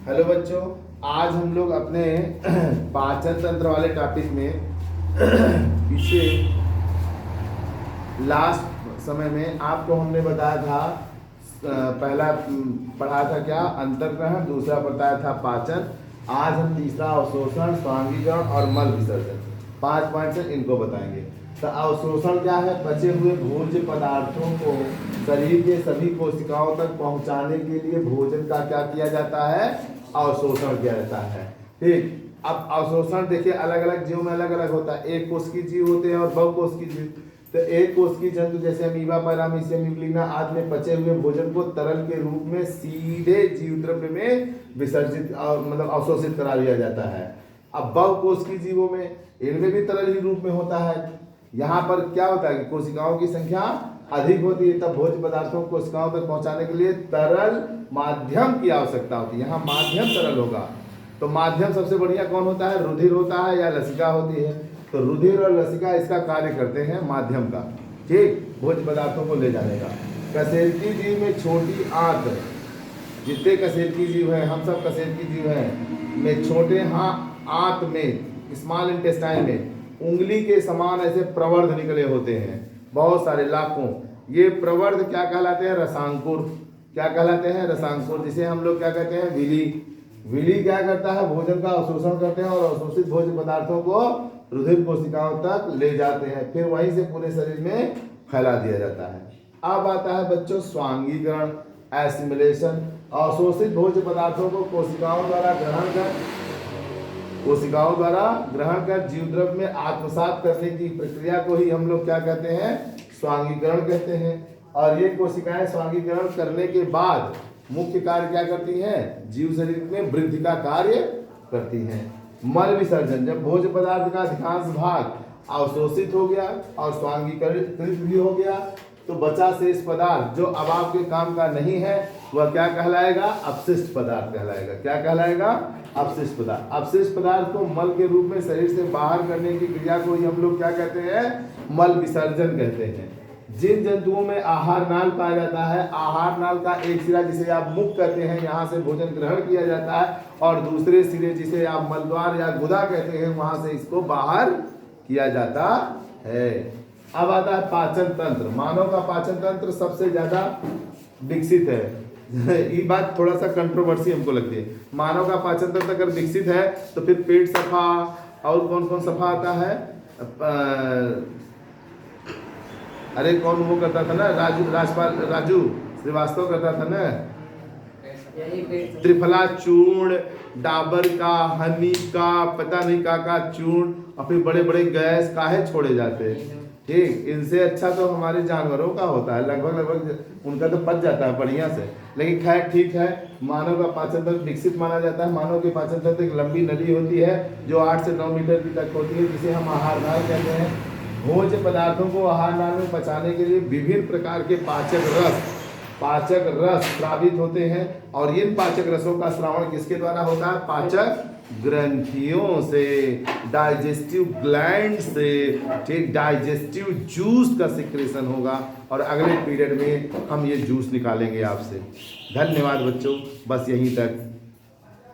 Hello बच्चों, आज हम लोग अपने पाचन तंत्र वाले टॉपिक में पीछे लास्ट समय में आपको हमने बताया था पहला पढ़ा था क्या अंतर्ग्रहण, दूसरा बताया था पाचन। आज हम तीसरा अवशोषण, स्वांगीकरण और मल विसर्जन 5 पॉइंट से इनको बताएंगे। तो अवशोषण क्या है? बचे हुए भोज्य पदार्थों को शरीर के सभी कोशिकाओं तक पहुंचाने के लिए भोजन का क्या किया जाता है? अवशोषण किया जाता है। ठीक, अब अवशोषण देखिए अलग अलग जीव में अलग अलग होता है। एक कोशिकीय जीव होते हैं और बहुकोशिकीय जीव। तो एक कोशिकीय जंतु जैसे अमीबा, पैरामीशियम, यूग्लिना आदि में पचे हुए भोजन को तरल के रूप में सीधे जीव द्रव्य में विसर्जित मतलब अवशोषित करा दिया जाता है। अब बहुकोशिकीय जीवों में इनमें भी तरल ही रूप में होता है। यहाँ पर क्या होता है कि कोशिकाओं की संख्या अधिक होती है, तब भोज्य पदार्थों को कोशिकाओं तक पहुंचाने के लिए तरल माध्यम की आवश्यकता होती है। यहाँ माध्यम तरल होगा, तो माध्यम सबसे बढ़िया कौन होता है? रुधिर होता है या लसिका होती है। तो रुधिर और लसिका इसका कार्य करते हैं माध्यम का, ठीक, भोज्य पदार्थों को ले जाने का। कशेरुकी जीव में छोटी आंत, जितने कशेरुकी जीव हैं, हम सब कशेरुकी जीव हैं, में छोटे आंत में, स्मॉल इंटेस्टाइन में उंगली के समान ऐसे प्रवर्ध निकले होते हैं, बहुत सारे लाखों। ये प्रवर्ध क्या कहलाते हैं? रसांकुर। क्या कहलाते हैं? रसांकुर। जिसे हम लोग क्या कहते हैं? विली। विली क्या करता है? भोजन का अवशोषण करते हैं और अवशोषित भोज्य पदार्थों को रुधिर कोशिकाओं तक ले जाते हैं, फिर वहीं से पूरे शरीर में फैला दिया जाता है। अब आता है बच्चों स्वांगीकरण, एसिमिलेशन। अवशोषित भोज्य पदार्थों को कोशिकाओं द्वारा ग्रहण कर जीव द्रव्य में आत्मसात करने की प्रक्रिया को ही हम लोग क्या कहते हैं? स्वांगीकरण कहते हैं। और ये कोशिकाएं स्वांगीकरण करने के बाद मुख्य कार्य क्या करती हैं? जीव शरीर में वृद्धि का कार्य करती हैं। मल विसर्जन, जब भोज्य पदार्थ का अधिकांश भाग अवशोषित हो गया और स्वांगीकृत भी हो गया, तो बचा शेष पदार्थ जो अब आपके काम का नहीं है, वह क्या कहलाएगा? अपशिष्ट पदार्थ कहलाएगा। क्या कहलाएगा? अपशिष्ट पदार्थ। अपशिष्ट पदार्थ को मल के रूप में शरीर से बाहर करने की क्रिया को ही हम लोग क्या कहते हैं? मल विसर्जन कहते हैं। जिन जंतुओं में आहार नाल पाया जाता है, आहार नाल का एक सिरा जिसे आप मुख कहते हैं, यहाँ से भोजन ग्रहण किया जाता है, और दूसरे सिरे जिसे आप मलद्वार या गुदा कहते हैं, वहां से इसको बाहर किया जाता है। अब आता है पाचन तंत्र। मानव का पाचन तंत्र सबसे ज्यादा विकसित है। ये बात थोड़ा सा कंट्रोवर्सी हमको लगती है। मानव का पाचन तंत्र अगर विकसित है तो फिर पेट सफा, और कौन कौन सफा आता है? अरे कौन वो करता था ना, राजू श्रीवास्तव करता था ना, त्रिफला चूर्ण, डाबर का, हनी का, पता नहीं का चूर्ण, और फिर बड़े बड़े गैस काहे छोड़े जाते हैं। ठीक, इनसे अच्छा तो हमारे जानवरों का होता है, लगभग उनका तो पच जाता है बढ़िया से। लेकिन खैर ठीक है, मानव का पाचन तंत्र विकसित माना जाता है। मानव के पाचन तंत्र एक लंबी नली होती है जो 8 से 9 मीटर की तक होती है, जिसे हम आहार नाल कहते हैं। भोज्य पदार्थों को आहार नाल में पचाने के लिए विभिन्न प्रकार के पाचक रस स्रावित होते हैं, और इन पाचक रसों का श्रावण किसके द्वारा होता है? पाचक ग्रंथियों से, डाइजेस्टिव ग्लैंड से। ठीक, डाइजेस्टिव जूस का सिक्रेशन होगा, और अगले पीरियड में हम ये जूस निकालेंगे आपसे। धन्यवाद बच्चों, बस यहीं तक।